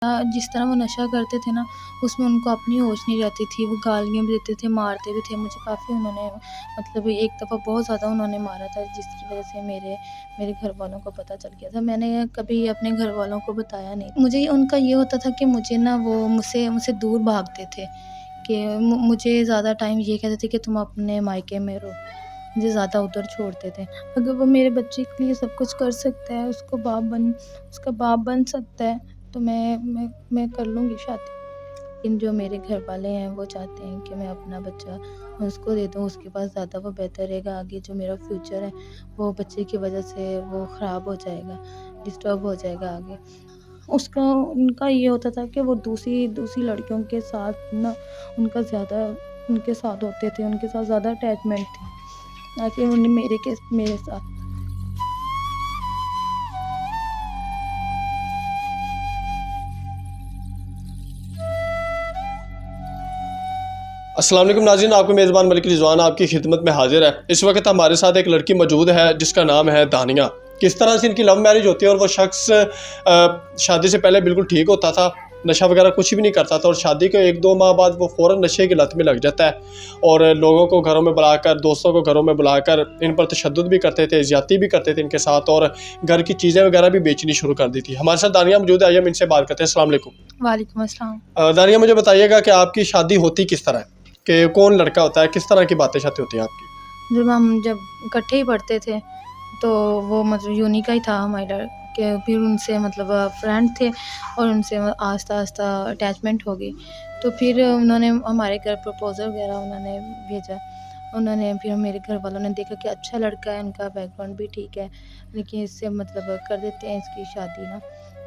जिस तरह वो नशा करते थे ना, उसमें उनको अपनी होश नहीं रहती थी। वो गालियाँ भी देते थे, मारते भी थे। मुझे काफ़ी उन्होंने मतलब एक दफ़ा बहुत ज़्यादा उन्होंने मारा था, जिसकी वज़ह से मेरे मेरे घरवालों को पता चल गया था। मैंने कभी अपने घरवालों को बताया नहीं। मुझे उनका ये होता था कि मुझे ना वो मुझसे मुझसे दूर भागते थे, कि मुझे ज़्यादा टाइम ये कहते थे कि तुम अपने मायके में रहो। मुझे ज़्यादा उधर छोड़ते थे। अगर वो मेरे बच्चे के लिए सब कुछ कर सकता है, उसका बाप बन सकता है, तो मैं कर लूँगी शादी। लेकिन जो मेरे घर वाले हैं वो चाहते हैं कि मैं अपना बच्चा उसको दे दूँ, उसके पास ज़्यादा वो बेहतर रहेगा। आगे जो मेरा फ्यूचर है वो बच्चे की वज़ह से वो ख़राब हो जाएगा, डिस्टर्ब हो जाएगा आगे। उसका उनका ये होता था कि वो दूसरी दूसरी लड़कियों के साथ ना उनका ज़्यादा उनके साथ होते थे, उनके साथ ज़्यादा अटैचमेंट थी, ना कि उन्हें मेरे साथ। अस्सलाम वालेकुम नाज़रीन, आपको मेज़बान मलिक रिज़वान आपकी खिदमत में हाजिर है। इस वक्त हमारे साथ एक लड़की मौजूद है जिसका नाम है दानिया। किस तरह से इनकी लव मैरिज होती है और वो शख्स शादी से पहले बिल्कुल ठीक होता था, नशा वगैरह कुछ भी नहीं करता था, और शादी के 1-2 माह बाद वो फ़ौरन नशे की लत में लग जाता है और लोगों को घरों में बुलाकर, दोस्तों को घरों में बुलाकर इन पर तशद्दुद भी करते थे, ज़्यादती भी करते थे इनके साथ, और घर की चीज़ें वगैरह भी बेचनी शुरू कर दी थी। हमारे साथ दानिया मौजूद है, आइए हम इनसे बात करते हैं। अस्सलाम वालेकुम। वालेकुम अस्सलाम। दानिया, मुझे बताइएगा कि आपकी शादी होती किस तरह है, कि कौन लड़का होता है, किस तरह की बातें शादी होती है आपकी? जब इकट्ठे ही पढ़ते थे, तो वो मतलब यूनी का ही था हमारा, कि फिर उनसे मतलब फ्रेंड थे और उनसे आहिस्ता-आहिस्ता अटैचमेंट हो गई। तो फिर उन्होंने हमारे घर प्रपोज़ल वगैरह उन्होंने भेजा। फिर मेरे घर वालों ने देखा कि अच्छा लड़का है, इनका बैकग्राउंड भी ठीक है, लेकिन इससे मतलब कर देते हैं इसकी शादी ना।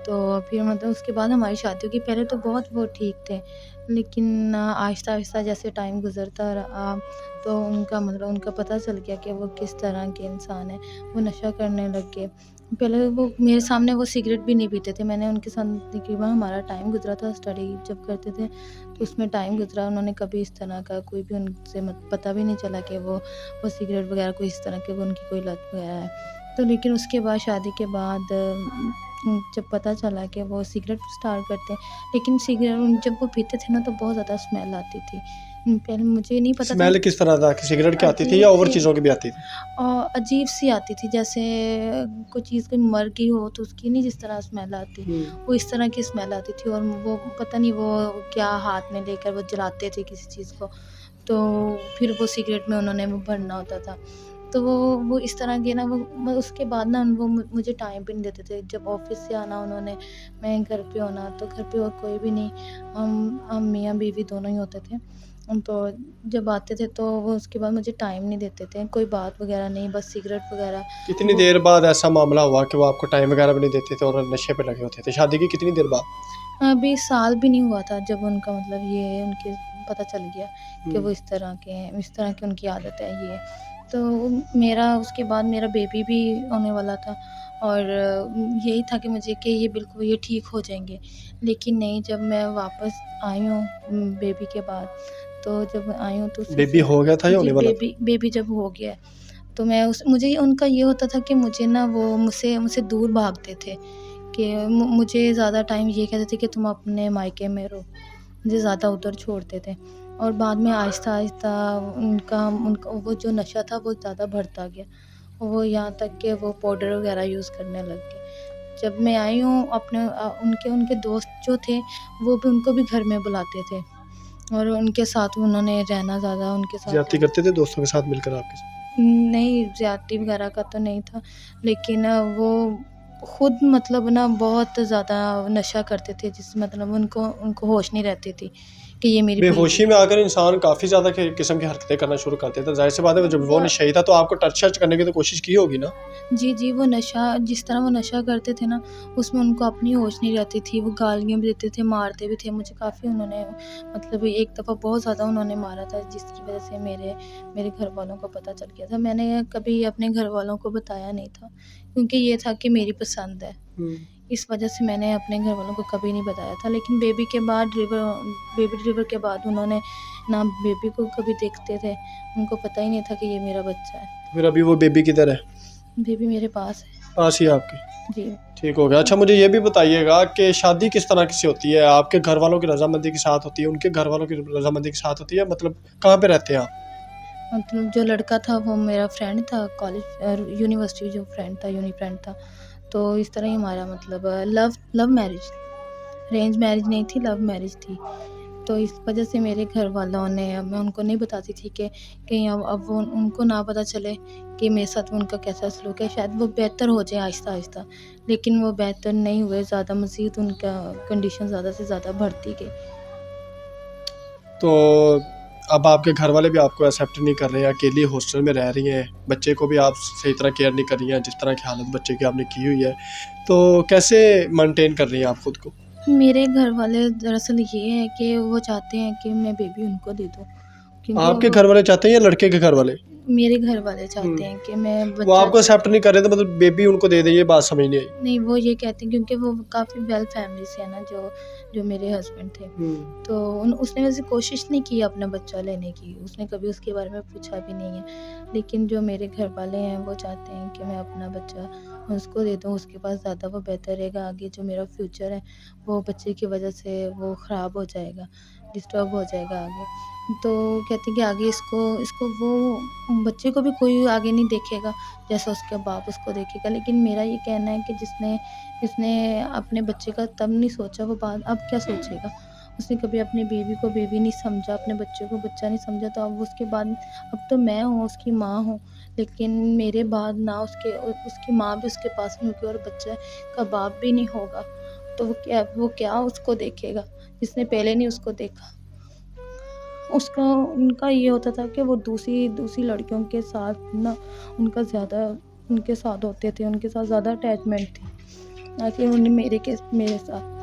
तो फिर मतलब उसके बाद हमारी शादी होगी। पहले तो बहुत वो ठीक थे, लेकिन आहिस्ता-आहिस्ता जैसे टाइम गुज़रता रहा, तो उनका पता चल गया कि वो किस तरह के इंसान हैं। वो नशा करने लग गए। पहले वो मेरे सामने वो सिगरेट भी नहीं पीते थे। मैंने उनके साथ तकरीबन हमारा टाइम गुज़रा था, स्टडी जब करते थे, तो उसमें टाइम गुज़रा। उन्होंने कभी इस तरह का कोई भी उनसे पता भी नहीं चला कि वो सिगरेट वगैरह कोई इस तरह की उनकी कोई लत वगैरह है। तो लेकिन उसके बाद शादी के बाद जब पता चला कि वो सिगरेट स्टार्ट करते हैं, लेकिन सिगरेट जब वो पीते थे ना, तो बहुत ज़्यादा स्मेल आती थी। पहले मुझे नहीं पता था। स्मेल किस तरह था, कि सिगरेट की आती थी या और अजीब-सी चीज़ों की भी आती थी? अजीब-सी आती थी, जैसे कोई चीज़ कोई मर गई हो तो उसकी नहीं जिस तरह स्मेल आती, वो इस तरह की स्मेल आती थी। और वो पता नहीं वो क्या हाथ में लेकर वो जलाते थे किसी चीज़ को, तो फिर वो सिगरेट में उन्होंने वो भरना होता था। तो वो इस तरह के ना वो उसके बाद ना वो मुझे टाइम भी नहीं देते थे। जब ऑफ़िस से आना उन्होंने, मैं घर पे होना, तो घर पे और कोई भी नहीं, हम मियाँ-बीवी दोनों ही होते थे। तो जब आते थे तो वो उसके बाद मुझे टाइम नहीं देते थे, कोई बात वगैरह नहीं, बस सिगरेट वगैरह। कितनी वो देर बाद ऐसा मामला हुआ कि वो आपको टाइम वगैरह भी नहीं देते थे और नशे पे लगे होते थे? शादी की कितनी देर बाद? अभी साल भी नहीं हुआ था जब उनका मतलब ये उनके पता चल गया कि वो इस तरह के हैं, इस तरह की उनकी आदत है ये। तो मेरा उसके बाद मेरा बेबी भी होने वाला था, और यही था कि मुझे कि ये बिल्कुल ये ठीक हो जाएँगे। लेकिन नहीं, जब मैं वापस आई हूँ बेबी के बाद, तो जब आई हूँ तो बेबी सिलसिला। हो गया था या जी, होने वाला था? बेबी जब हो गया है, तो मैं उस मुझे उनका ये होता था कि मुझे ना वो मुझसे मुझसे दूर भागते थे, कि मुझे ज़्यादा टाइम ये कहते थे कि तुम अपने मायके में रहो। मुझे ज़्यादा उधर छोड़ते थे, और बाद में आहिस्ता-आहिस्ता उनका उनका वो जो नशा था वो ज़्यादा बढ़ता गया। वो यहाँ तक कि वो पाउडर वग़ैरह यूज़ करने लग गए। जब मैं आई हूँ उनके उनके दोस्त जो थे, वो भी उनको भी घर में बुलाते थे, और उनके साथ उन्होंने रहना ज़्यादा उनके साथ ज़्यादती रहना। करते थे दोस्तों के साथ मिलकर आपके साथ? नहीं, ज़्यादती वगैरह का तो नहीं था, लेकिन वो खुद मतलब ना बहुत ज़्यादा नशा करते थे, जिस मतलब उनको उनको होश नहीं रहती थी कि ये मेरी बीवी बेहोशी में है। आकर इंसान काफ़ी ज़्यादा किस्म की हरकतें करना शुरू कर देता है। ज़ाहिर-सी बात है, जब वो ब नशेड़ी था तो आपको टच-शच करने की तो कोशिश की होगी ना? जी, जी, वो नशा जिस तरह वो नशा करते थे ना, उसमें उनको अपनी होश नहीं रहती थी। वो गालियाँ भी देते थे, मारते भी थे। मुझे काफ़ी उन्होंने मतलब एक दफ़ा बहुत ज़्यादा उन्होंने मारा था, जिसकी वज़ह से मेरे मेरे घरवालों को पता चल गया था। मैंने कभी अपने घरवालों को बताया नहीं था, क्योंकि ये था कि मेरी पसंद है। हुँ। इस वजह से मैंने अपने घरवालों को कभी नहीं बताया था। लेकिन बेबी डिलीवर के बाद उन्होंने ना बेबी को कभी देखते थे, उनको पता ही नहीं था कि ये मेरा बच्चा है। फिर अभी वो बेबी किधर है? बेबी मेरे पास है। पास ही आपके? जी। ठीक हो गया। अच्छा मुझे ये भी बताइएगा कि शादी किस तरह की सी होती है? आपके घर वालों की रज़ामंदी के साथ होती है, उनके घर वालों की रज़ामंदी के साथ होती है? मतलब कहाँ पे रहते हैं आप? मतलब जो लड़का था वो मेरा फ्रेंड था, यूनिवर्सिटी जो फ्रेंड था, यूनी फ्रेंड था। तो इस तरह ही हमारा मतलब love love marriage, arrange marriage नहीं थी, लव मैरिज थी। तो इस वजह से मेरे घर वालों ने, मैं उनको नहीं बताती थी कि कहीं अब वो उनको ना पता चले कि मेरे साथ उनका कैसा सलूक है, शायद वो बेहतर हो जाए आहिस्ता आहिस्ता। लेकिन वो बेहतर नहीं हुए, ज़्यादा मज़ीद उनका कंडीशन ज़्यादा से ज़्यादा बढ़ती गई। तो अब आपके घर वाले भी आपको एक्सेप्ट नहीं कर रहे हैं, अकेली हॉस्टल में रह रही हैं, बच्चे को भी आप सही तरह केयर नहीं कर रही हैं, जिस तरह की हालत बच्चे की आपने की हुई है। तो कैसे मेंटेन कर रही हैं आप खुद को? मेरे घर वाले दरअसल ये है कि वो चाहते हैं कि मैं बेबी उनको दे दूँ, क्योंकि आपके वो घर वाले चाहते हैं या लड़के के घर वाले? मेरे घर वाले हुँ। चाहते हैं कि मैं वो बच्चा आपको एक्सेप्ट नहीं कर रहे, तो मतलब बेबी उनको दे दें, ये बात समझ नहीं आई। नहीं, वो ये कहते हैं क्योंकि वो काफ़ी वेल फैमिली से है ना, जो जो मेरे हस्बैंड थे। हुँ। तो उन उसने वैसे कोशिश नहीं की अपना बच्चा लेने की, उसने कभी उसके बारे में पूछा भी नहीं है। लेकिन जो मेरे घर वाले हैं वो चाहते हैं कि मैं अपना बच्चा उसको दे दूँ, उसके पास ज़्यादा वो बेहतर रहेगा। आगे जो मेरा फ्यूचर है वो बच्चे की वजह से वो ख़राब हो जाएगा, डिस्टर्ब हो जाएगा आगे। तो कहते हैं कि आगे इसको इसको वो बच्चे को भी कोई आगे नहीं देखेगा जैसा उसका बाप उसको देखेगा। लेकिन मेरा ये कहना है कि जिसने जिसने अपने बच्चे का तब नहीं सोचा, वो बाद अब क्या सोचेगा? उसने कभी अपनी बीवी को बीवी नहीं समझा, अपने बच्चे को बच्चा नहीं समझा, तो अब उसके बाद अब तो मैं हूँ, उसकी माँ हूँ, लेकिन मेरे बाद ना उसकी माँ भी उसके पास नहीं होगी और बच्चे का बाप भी नहीं होगा। तो वो क्या उसको देखेगा, जिसने पहले नहीं उसको देखा। उसका उनका ये होता था कि वो दूसरी दूसरी लड़कियों के साथ ना उनका ज़्यादा उनके साथ होते थे, उनके साथ ज़्यादा अटैचमेंट थी, ना कि उन्हें मेरे साथ।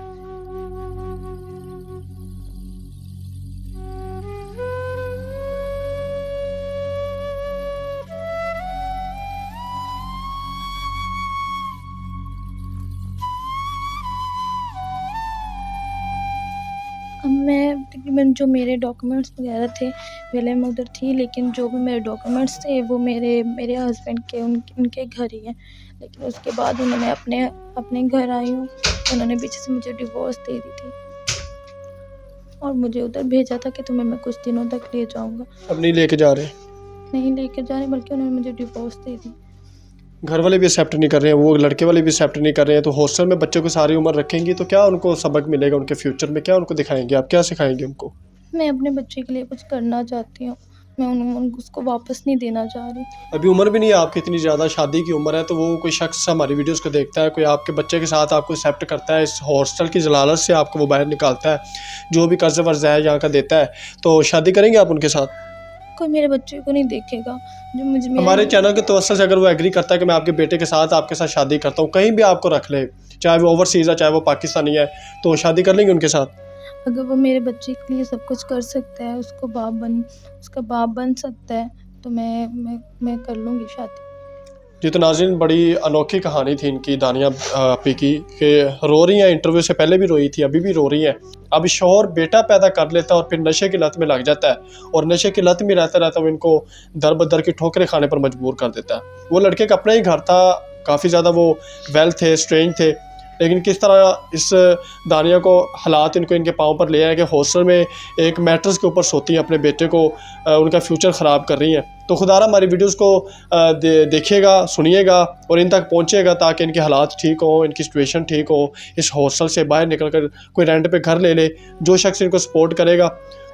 अब मैं तकरीबन जो मेरे डॉक्यूमेंट्स वग़ैरह थे, पहले मैं उधर थी, लेकिन जो भी मेरे डॉक्यूमेंट्स थे वो मेरे मेरे हस्बैंड के उनके घर ही हैं। लेकिन उसके बाद उन्होंने अपने अपने घर आई हूँ, उन्होंने पीछे से मुझे डिवोर्स दे दी थी और मुझे उधर भेजा था कि तुम्हें मैं कुछ दिनों तक ले जाऊँगा। अब नहीं लेके जा रहे? नहीं लेके जा रहे, बल्कि उन्होंने मुझे डिवोर्स दे दी। घर वाले भी एक्सेप्ट नहीं कर रहे हैं, वो लड़के वाले भी एक्सेप्ट नहीं कर रहे हैं, तो हॉस्टल में बच्चे को सारी उम्र रखेंगी तो क्या उनको सबक मिलेगा? उनके फ्यूचर में क्या उनको दिखाएँगे आप? क्या सिखाएँगे उनको? मैं अपने बच्चे के लिए कुछ करना चाहती हूँ, मैं उसको वापस नहीं देना चाह रही। अभी उम्र भी नहीं है आपकी इतनी ज़्यादा, शादी की उम्र है, तो वो कोई शख्स हमारी वीडियोस को देखता है, कोई आपके बच्चे के साथ आपको एक्सेप्ट करता है, इस हॉस्टल की ज़लालत से आपको वो बाहर निकालता है, जो भी कर्ज़ वर्ज़ है यहाँ का देता है, तो शादी करेंगे आप उनके साथ? कोई मेरे बच्चे को नहीं देखेगा, जो मुझे हमारे मेरा चैनल के तवज्जुह से अगर वो एग्री करता है कि मैं आपके बेटे के साथ आपके साथ शादी करता हूँ, कहीं भी आपको रख ले, चाहे वो ओवरसीज़ है, चाहे वो पाकिस्तानी है, तो शादी कर लेंगे उनके साथ? अगर वो मेरे बच्चे के लिए सब कुछ कर सकता है, उसका बाप बन सकता है, तो मैं कर लूँगी शादी। जी, तो नाज़रीन बड़ी अनोखी कहानी थी इनकी, दानिया आपी की, कि रो रही हैं, इंटरव्यू से पहले भी रोई थी, अभी भी रो रही हैं। अब शौहर बेटा पैदा कर लेता है और फिर नशे की लत में लग जाता है और नशे की लत में रहता वो इनको दर बदर की ठोकरें खाने पर मजबूर कर देता है। वो लड़के का अपना ही घर था, काफ़ी ज़्यादा वो वेल थे, स्ट्रेंज थे, लेकिन किस तरह इस दानिया को हालात इनको इनके पाँव पर ले आए कि हॉस्टल में एक मैट्रेस के ऊपर सोती हैं, अपने बेटे को उनका फ्यूचर ख़राब कर रही हैं। तो खुदारा हमारी वीडियोस को देखिएगा, सुनिएगा और इन तक पहुंचेगा ताकि इनके हालात ठीक हों, इनकी सिचुएशन ठीक हो, इस हॉस्टल से बाहर निकल कर कोई रेंट पे घर ले ले। जो शख्स इनको सपोर्ट करेगा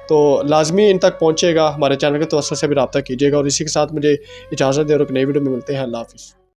तो लाजमी इन तक पहुंचेगा। हमारे चैनल के तवज्जुह से भी रब्ता कीजिएगा और इसी के साथ मुझे इजाज़त दे और एक नई वीडियो में मिलते हैं। अल्लाह हाफ़िज़।